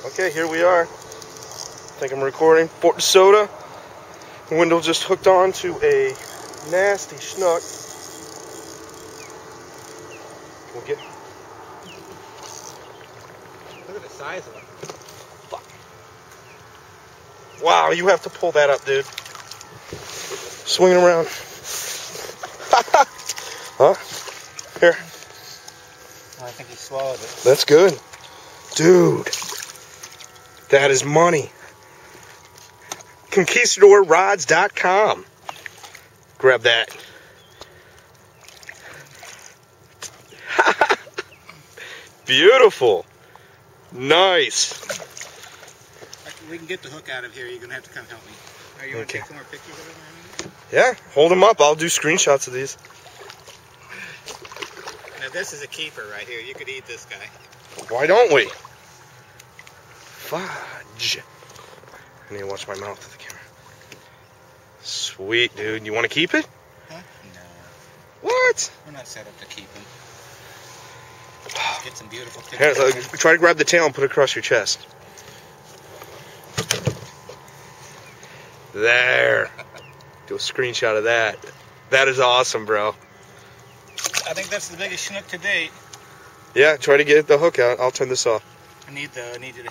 Okay, here we are. I think I'm recording. Fort Desoto. Wendell just hooked on to a nasty snook. We'll get. Look at the size of it. Fuck. Wow, you have to pull that up, dude. Swing it around. Huh? Here. Oh, I think he swallowed it. That's good. Dude. That is money. ConquistadorRods.com. Grab that. Beautiful. Nice. We can get the hook out of here. You're going to have to come help me. Are you going to take some more pictures of it? Yeah, hold them up. I'll do screenshots of these. Now this is a keeper right here. You could eat this guy. Why don't we? Fudge. I need to watch my mouth to the camera. Sweet, dude. You want to keep it? Huh? No. What? We're not set up to keep him. Get some beautiful Here, pictures. try to grab the tail and put it across your chest. There. Do a screenshot of that. That is awesome, bro. I think that's the biggest snook to date. Yeah, try to get the hook out. I'll turn this off. I need you to help.